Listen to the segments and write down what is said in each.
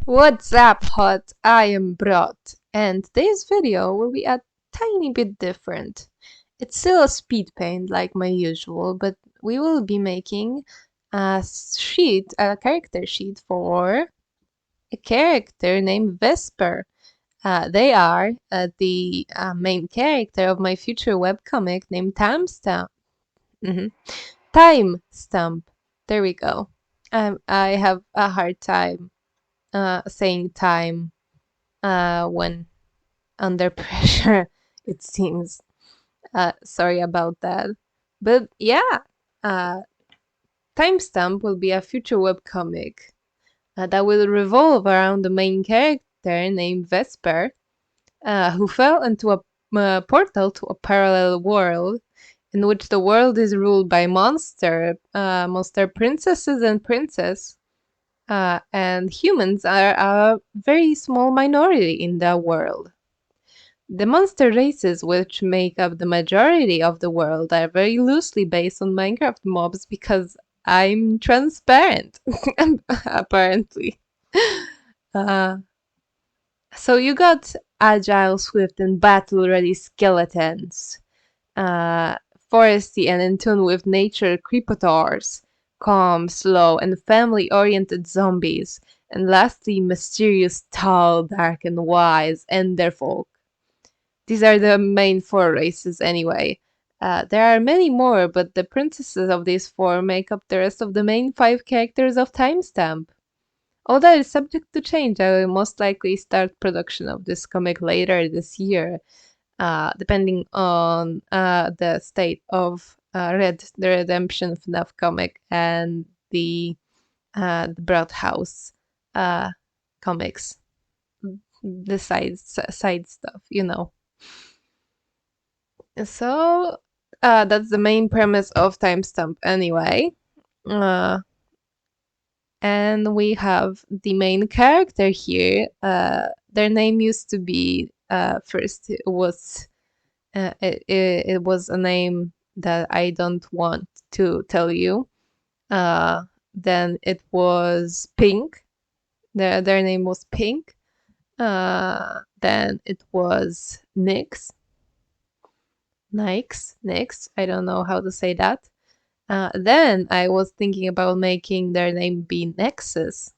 What's up, Hot? I am Brot, and today's video will be a tiny bit different. It's still a speed paint like my usual, but we will be making a character sheet for a character named Vesper. They are the main character of my future webcomic named Timestamp. Timestamp. There we go. I have a hard time saying time when under pressure, it seems. Sorry about that. But yeah, uh, Timestamp will be a future webcomic that will revolve around the main character named Vesper, who fell into a portal to a parallel world in which the world is ruled by monster princesses and princes. And humans are a very small minority in that world. The monster races which make up the majority of the world are very loosely based on Minecraft mobs because I'm transparent, apparently. Uh, so you got agile, swift, and battle-ready skeletons, foresty and in tune with nature creepypastors, calm, slow, and family-oriented zombies, and lastly, mysterious, tall, dark, and wise enderfolk. These are the main four races anyway. There are many more, but the princesses of these four make up the rest of the main five characters of Timestamp. Although it's subject to change, I will most likely start production of this comic later this year, depending on the state of the Redemption FNAF comic and the Broad House comics. The side stuff, you know. So that's the main premise of Timestamp anyway. And we have the main character here. Their name used to be first it was a name that I don't want to tell you. Then it was Pink. Their name was Pink. Then it was Nyx. Nyx. I don't know how to say that. Then I was thinking about making their name be Nexus.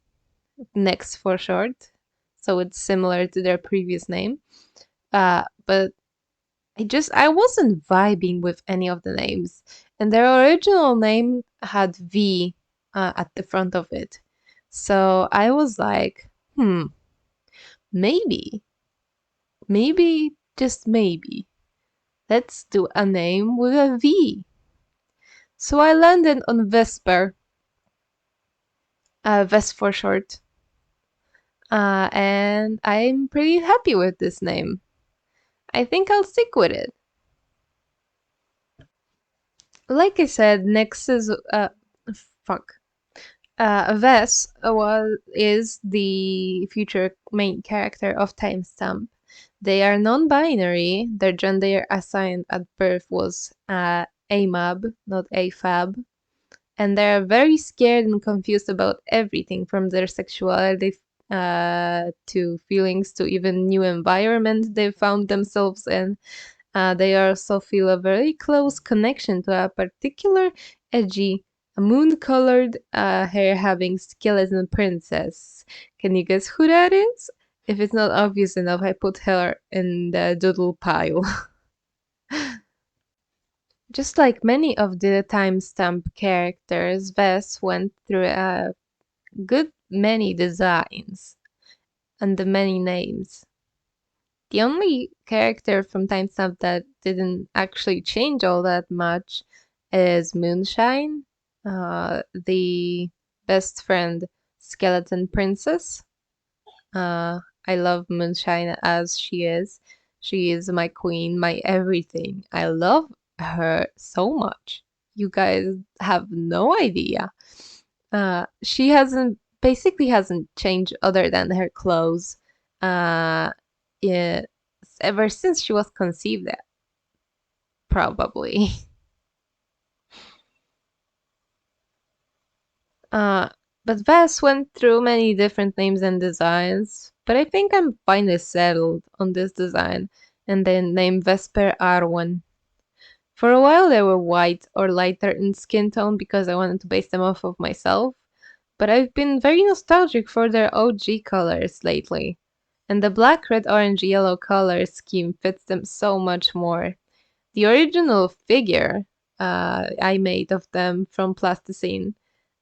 Nex for short. So it's similar to their previous name. But I wasn't vibing with any of the names. And their original name had V at the front of it. So I was like, maybe, just maybe, let's do a name with a V. So I landed on Vesper, Ves for short. And I'm pretty happy with this name. I think I'll stick with it. Like I said, Nexus, Ves is the future main character of Timestamp. They are non-binary. Their gender assigned at birth was AMAB, not AFAB. And they're very scared and confused about everything from their sexuality to feelings to even new environment they found themselves in. They also feel a very close connection to a particular edgy, moon-colored, hair-having skeleton princess. Can you guess who that is? If it's not obvious enough, I put her in the doodle pile. Just like many of the Timestamp characters, Ves went through a good many designs and many names. The only character from Timestamp that didn't actually change all that much is Moonshine, the best friend skeleton princess. I love Moonshine as she is. She is my queen, my everything. I love her so much. You guys have no idea. She basically hasn't changed other than her clothes. Yeah, ever since she was conceived, probably. But Vess went through many different names and designs, but I think I'm finally settled on this design and the name Vesper R1. For a while they were white or lighter in skin tone because I wanted to base them off of myself, but I've been very nostalgic for their OG colors lately. And the black, red, orange, yellow color scheme fits them so much more. The original figure I made of them from plasticine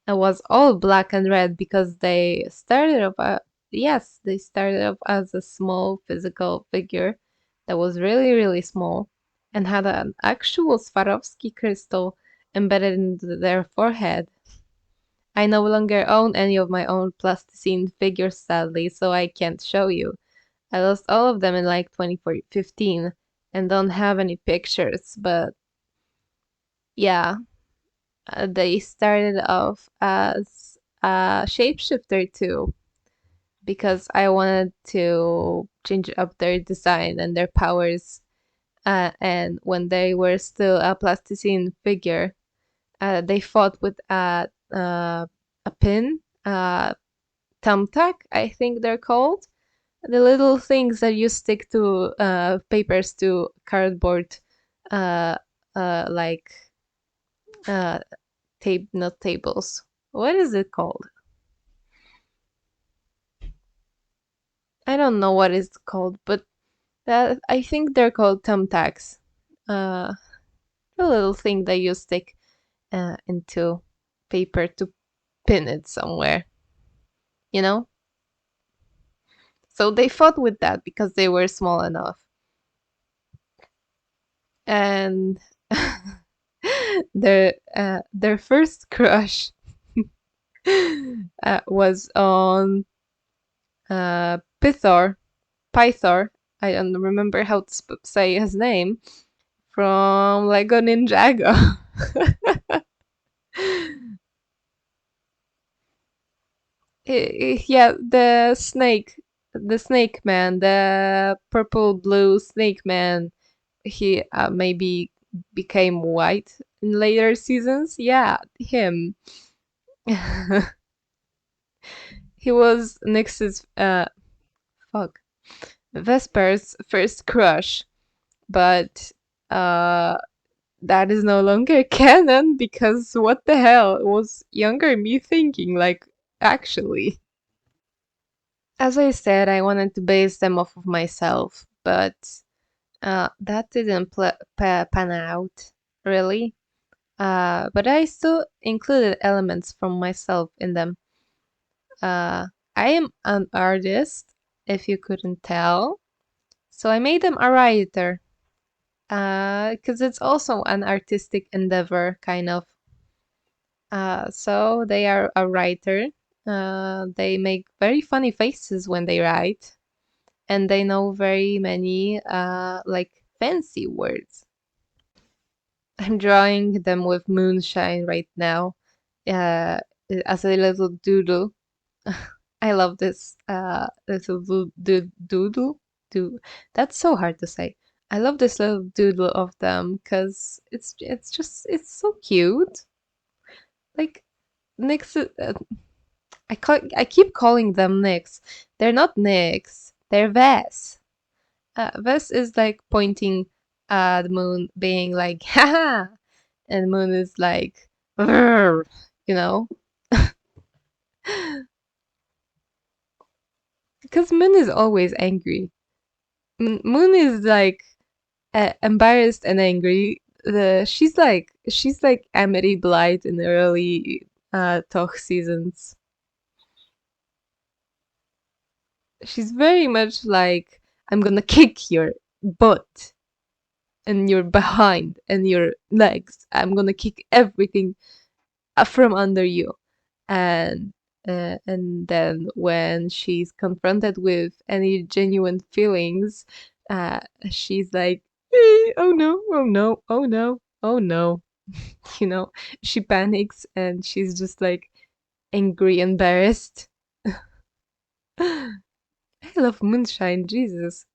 was all black and red because they started off, yes, they started off as a small physical figure that was really, really small and had an actual Swarovski crystal embedded into their forehead. I no longer own any of my own plasticine figures, sadly, so I can't show you. I lost all of them in like 2015 and don't have any pictures, but yeah, they started off as a shapeshifter too, because I wanted to change up their design and their powers. And when they were still a plasticine figure, they fought with a pin, thumbtack, I think they're called. The little things that you stick to papers to cardboard, uh, like uh, tape, not tables. What is it called? I don't know what it's called, but I think they're called thumbtacks. Uh, the little thing that you stick into paper to pin it somewhere, you know? So they fought with that because they were small enough. And their first crush was on Pythor. Pythor. I don't remember how to say his name from Lego Ninjago. Yeah, the snake man, the purple blue snake man. He maybe became white in later seasons. Yeah, him. He was Nyx's fuck Vesper's first crush, but uh that is no longer canon because what the hell was younger me thinking, like, actually. As I said, I wanted to base them off of myself, but that didn't pan out, really. But I still included elements from myself in them. I am an artist, if you couldn't tell, so I made them a writer, because it's also an artistic endeavor, kind of. So they are a writer. They make very funny faces when they write, and they know very many like fancy words. I'm drawing them with moonshine right now, uh, as a little doodle. I love this little doodle. Do That's so hard to say. I love this little doodle of them because it's so cute. Like Nyx, I keep calling them Nyx. They're not Nyx. They're Vess. Vess is like pointing at the moon, being like, haha, and moon is like, "Rrr," you know, because moon is always angry. Moon is like embarrassed and angry. She's like Amity Blight in the early Toch seasons. She's very much like, I'm gonna kick your butt and your behind and your legs. I'm gonna kick everything from under you. And then when she's confronted with any genuine feelings, uh, she's like, oh no, oh no, oh no, oh no. You know, she panics and she's just like angry, embarrassed. I love Moonshine, Jesus.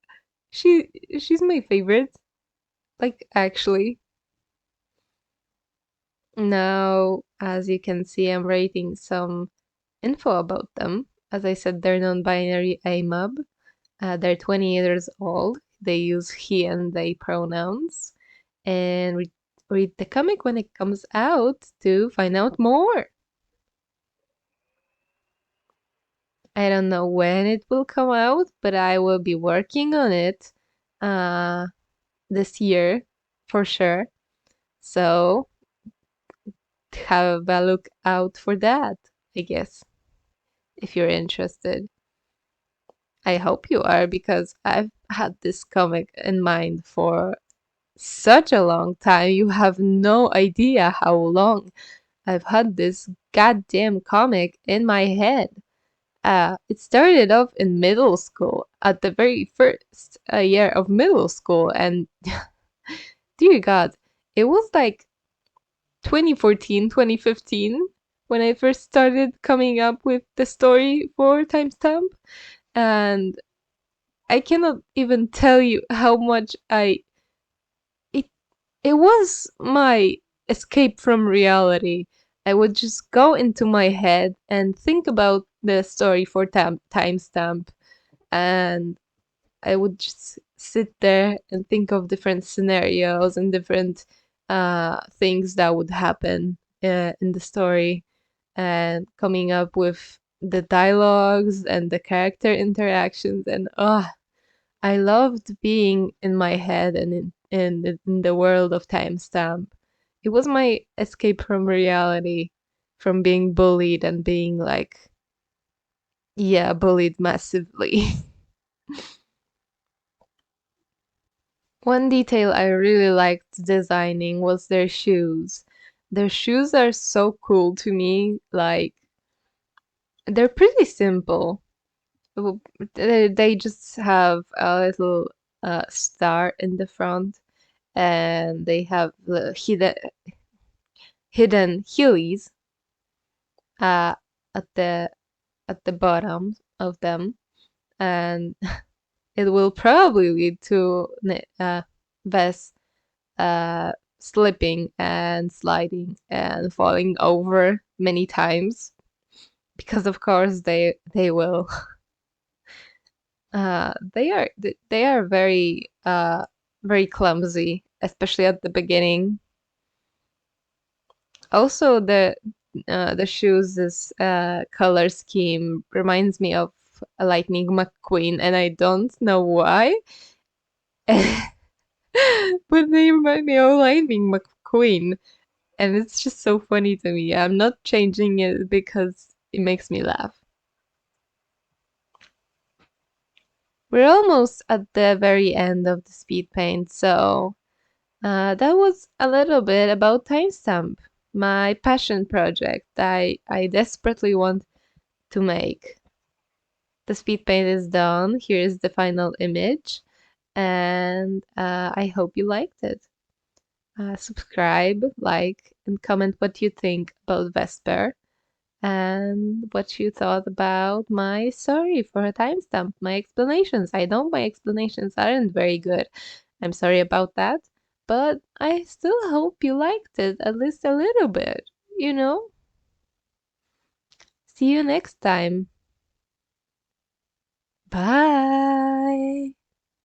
She's my favorite. Like, actually. Now, as you can see, I'm writing some info about them. As I said, they're non-binary AMAB. They're 20 years old. They use he and they pronouns. And read the comic when it comes out to find out more. I don't know when it will come out, but I will be working on it uh, this year for sure. So have a look out for that, I guess, if you're interested. I hope you are because I've had this comic in mind for such a long time. You have no idea how long I've had this goddamn comic in my head. It started off in middle school, at the very first year of middle school, and dear God, it was like 2014, 2015 when I first started coming up with the story for Timestamp, and I cannot even tell you how much it it was my escape from reality. I would just go into my head and think about the story for Timestamp, and I would just sit there and think of different scenarios and different things that would happen in the story, and coming up with the dialogues and the character interactions. And I loved being in my head and in the world of Timestamp. It was my escape from reality, from being bullied and being like, yeah, bullied massively. One detail I really liked designing was their shoes. Their shoes are so cool to me. Like, they're pretty simple. They just have a little star in the front, and they have the hidden heelys uh, at the bottom of them, and it will probably lead to Vess slipping and sliding and falling over many times, because of course they will. They are very very clumsy, especially at the beginning. Also, the shoes' color scheme reminds me of a Lightning McQueen, and I don't know why, but they remind me of Lightning McQueen, and it's just so funny to me. I'm not changing it because it makes me laugh. We're almost at the very end of the speed paint, so that was a little bit about Timestamp, my passion project I desperately want to make. The speed paint is done. Here is the final image, and I hope you liked it. Subscribe, like, and comment what you think about Vesper and what you thought about my story for a timestamp, my explanations. I know my explanations aren't very good. I'm sorry about that, but I still hope you liked it at least a little bit, you know? See you next time. Bye.